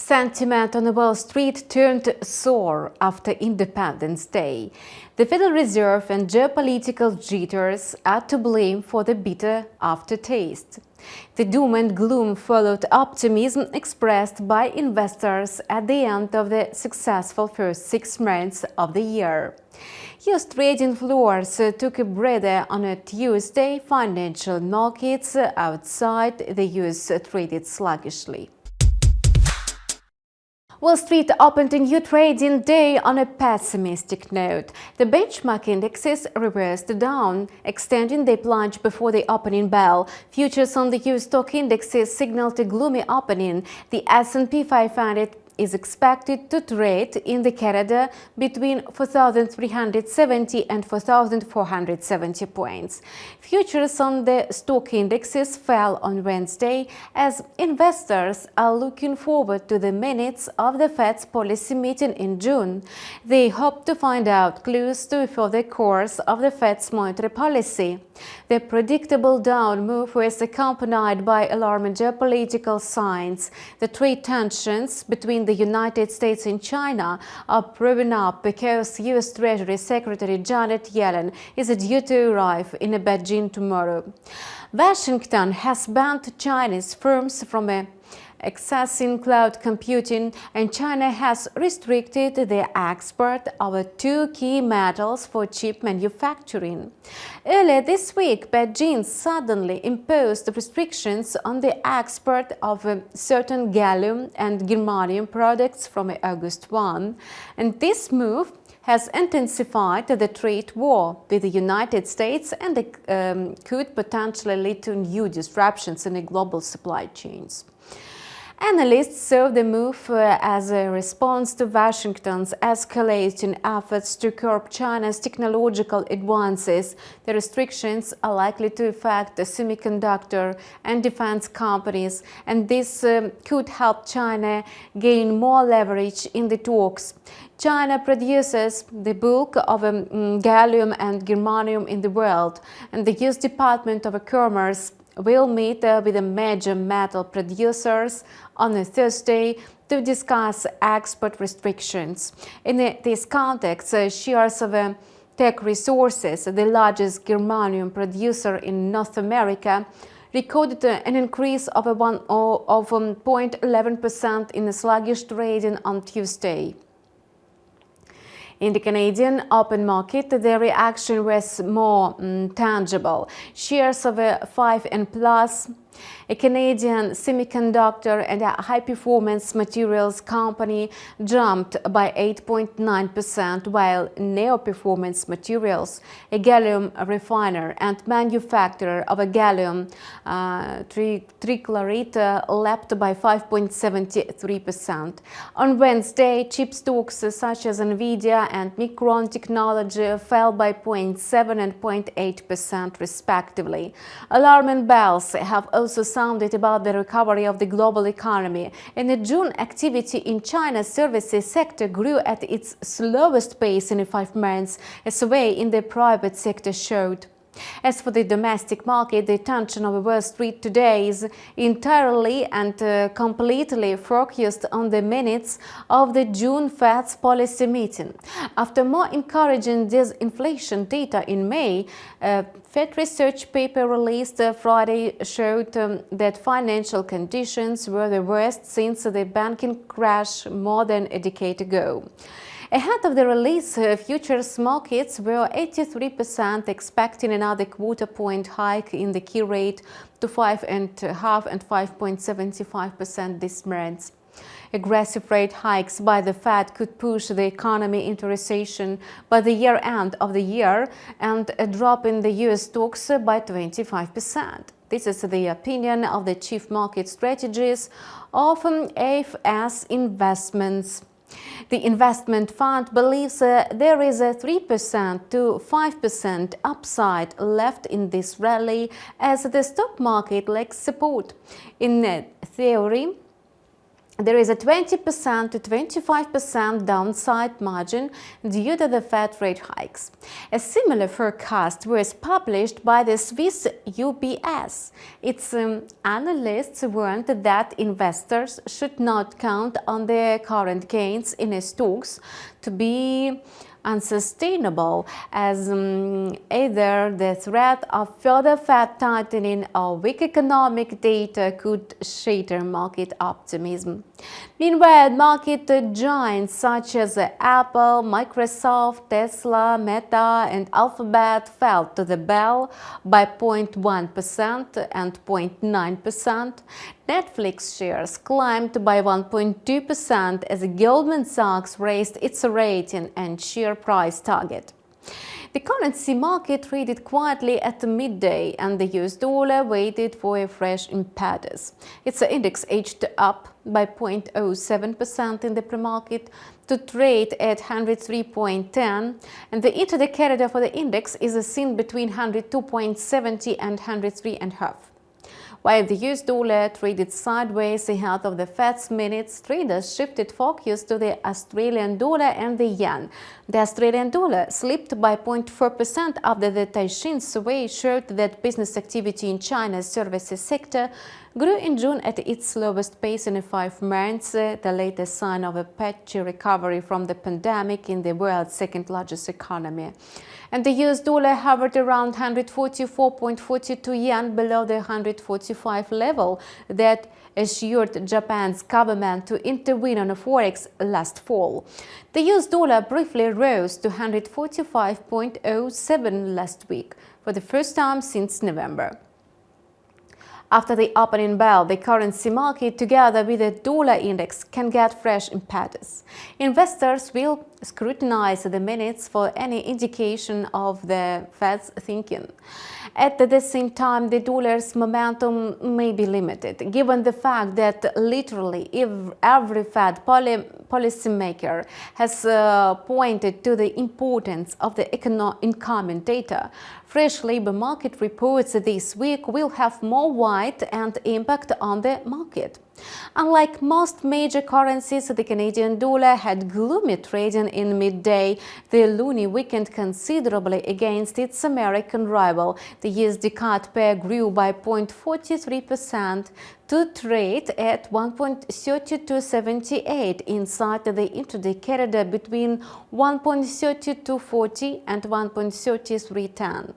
Sentiment on Wall Street turned sour after Independence Day. The Federal Reserve and geopolitical jitters are to blame for the bitter aftertaste. The doom and gloom followed optimism expressed by investors at the end of the successful first 6 months of the year. US trading floors took a breather on a Tuesday. Financial markets outside the US traded sluggishly. Wall Street opened a new trading day on a pessimistic note. The benchmark indexes reversed down, extending their plunge before the opening bell. Futures on the US stock indexes signaled a gloomy opening. The S&P 500 is expected to trade in the corridor between 4,370 and 4,470 points. Futures on the stock indexes fell on Wednesday as investors are looking forward to the minutes of the Fed's policy meeting in June. They hope to find out clues to a further course of the Fed's monetary policy. The predictable down move was accompanied by alarming geopolitical signs. The trade tensions between the United States and China are proving up because U.S. Treasury Secretary Janet Yellen is due to arrive in Beijing tomorrow. Washington has banned Chinese firms from accessing cloud computing, and China has restricted the export of 2 key metals for chip manufacturing. Earlier this week, Beijing suddenly imposed restrictions on the export of certain gallium and germanium products from August 1, and this move has intensified the trade war with the United States and could potentially lead to new disruptions in the global supply chains. Analysts saw the move as a response to Washington's escalating efforts to curb China's technological advances. The restrictions are likely to affect the semiconductor and defense companies, and this could help China gain more leverage in the talks. China produces the bulk of gallium and germanium in the world, and the U.S. Department of Commerce will meet with the major metal producers on a Thursday to discuss export restrictions. In this context, shares of Tech Resources, the largest germanium producer in North America, recorded an increase of 0.11% in the sluggish trading on Tuesday. In the Canadian open market, the reaction was more tangible. Shares of 5 and Plus, a Canadian semiconductor and a high-performance materials company, jumped by 8.9%, while Neo Performance Materials, a gallium refiner and manufacturer of a gallium trichloride, leapt by 5.73%. On Wednesday, chip stocks such as Nvidia and Micron Technology fell by 0.7 and 0.8% respectively. Alarming bells have also sounded about the recovery of the global economy. In June, activity in China's services sector grew at its slowest pace in 5 months, as survey in the private sector showed. As for the domestic market, the attention of Wall Street today is entirely and completely focused on the minutes of the June Fed's policy meeting. After more encouraging disinflation data in May, a Fed research paper released Friday showed that financial conditions were the worst since the banking crash more than a decade ago. Ahead of the release, futures markets were 83% expecting another quarter-point hike in the key rate to 5.5% and 5.75% this month. Aggressive rate hikes by the Fed could push the economy into recession by the year-end of the year and a drop in the U.S. stocks by 25%. This is the opinion of the chief market strategist of AFS Investments. The investment fund believes there is a 3% to 5% upside left in this rally as the stock market lacks support. In theory, There is a 20% to 25% downside margin due to the Fed rate hikes. A similar forecast was published by the Swiss UBS. Its analysts warned that investors should not count on their current gains in stocks to be unsustainable, as either the threat of further Fed tightening or weak economic data could shatter market optimism. Meanwhile, market giants such as Apple, Microsoft, Tesla, Meta, and Alphabet fell to the bell by 0.1% and 0.9%. Netflix shares climbed by 1.2% as Goldman Sachs raised its rating and share price target. The currency market traded quietly at midday, and the US dollar waited for a fresh impetus. Its index edged up by 0.07% in the pre-market to trade at 103.10, and the intraday corridor for the index is seen between 102.70 and 103.5. While the US dollar traded sideways ahead of the Fed's minutes, traders shifted focus to the Australian dollar and the yen. The Australian dollar slipped by 0.4% after the Taishin survey showed that business activity in China's services sector grew in June at its slowest pace in 5 months, the latest sign of a patchy recovery from the pandemic in the world's second-largest economy. And the US dollar hovered around 144.42 yen below the 145 level that assured Japan's government to intervene on forex last fall. The US dollar briefly rose to 145.07 last week for the first time since November. After the opening bell, the currency market, together with the dollar index, can get fresh impetus. Investors will scrutinize the minutes for any indication of the Fed's thinking. At the same time, the dollar's momentum may be limited, given the fact that literally every Fed policymaker has pointed to the importance of the incoming data. Fresh labor market reports this week will have more weight and impact on the market. Unlike most major currencies, the Canadian dollar had gloomy trading in midday. The loonie weakened considerably against its American rival. The USD CAD pair grew by 0.43% to trade at 1.3278 inside the intraday corridor between 1.3240 and 1.3310.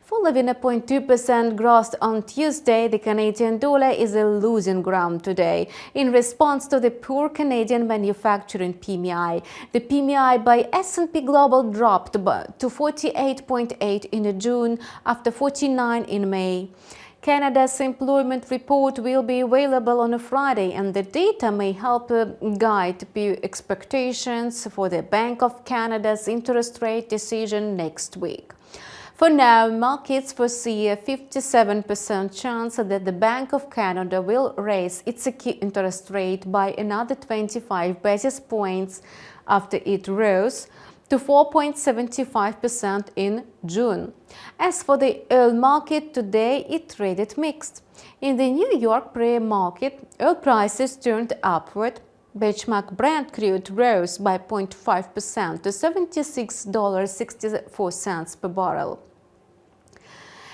Following a 0.2% growth on Tuesday, the Canadian dollar is losing ground today in response to the poor Canadian manufacturing PMI. The PMI by S&P Global dropped to 48.8 in June after 49 in May. Canada's employment report will be available on a Friday, and the data may help guide expectations for the Bank of Canada's interest rate decision next week. For now, markets foresee a 57% chance that the Bank of Canada will raise its key interest rate by another 25 basis points after it rose to 4.75% in June. As for the oil market today, it traded mixed. In the New York pre-market, oil prices turned upward. Benchmark Brent crude rose by 0.5% to $76.64 per barrel.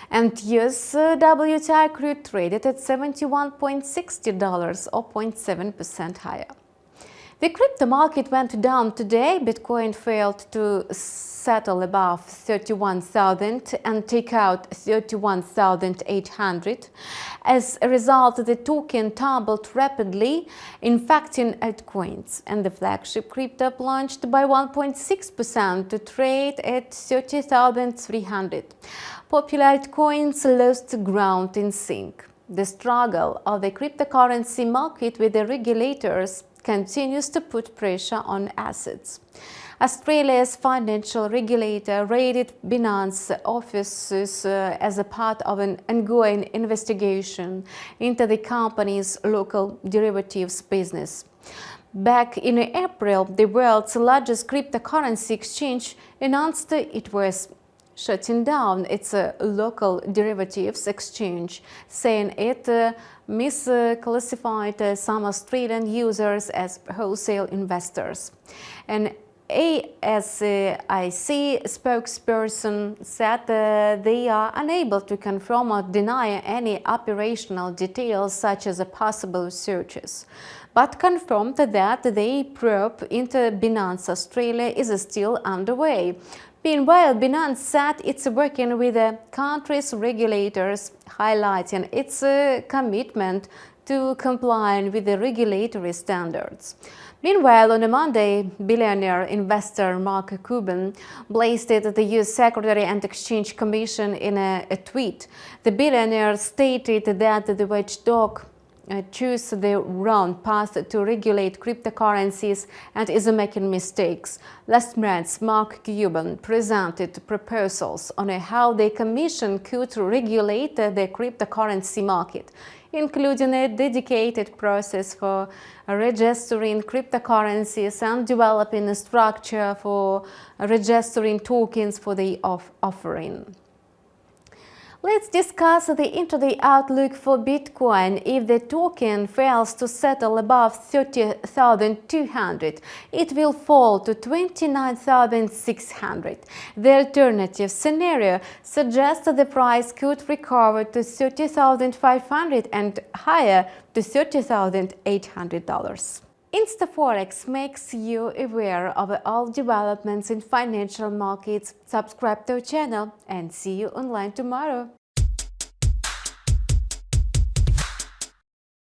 And US WTI crude traded at $71.60 or 0.7% higher. The crypto market went down today. Bitcoin failed to settle above 31,000 and take out 31,800. As a result, the token tumbled rapidly, infecting altcoins, and the flagship crypto plunged by 1.6% to trade at 30,300. Popular altcoins lost ground in sync. The struggle of the cryptocurrency market with the regulators continues to put pressure on assets. Australia's financial regulator raided Binance offices as a part of an ongoing investigation into the company's local derivatives business. Back in April, the world's largest cryptocurrency exchange announced it was shutting down its local derivatives exchange, saying it misclassified some Australian users as wholesale investors. An ASIC spokesperson said they are unable to confirm or deny any operational details such as possible searches, but confirmed that the probe into Binance Australia is still underway. Meanwhile, Binance said it's working with the country's regulators, highlighting its commitment to complying with the regulatory standards. Meanwhile, on a Monday, billionaire investor Mark Cuban blasted the U.S. Secretary and Exchange Commission in a tweet. The billionaire stated that the watchdog choose the wrong path to regulate cryptocurrencies and is making mistakes. Last month, Mark Cuban presented proposals on how the Commission could regulate the cryptocurrency market, including a dedicated process for registering cryptocurrencies and developing a structure for registering tokens for the offering. Let's discuss the intraday outlook for Bitcoin. If the token fails to settle above 30,200, it will fall to 29,600. The alternative scenario suggests that the price could recover to 30,500 and higher to $30,800. InstaForex makes you aware of all developments in financial markets. Subscribe to our channel and see you online tomorrow.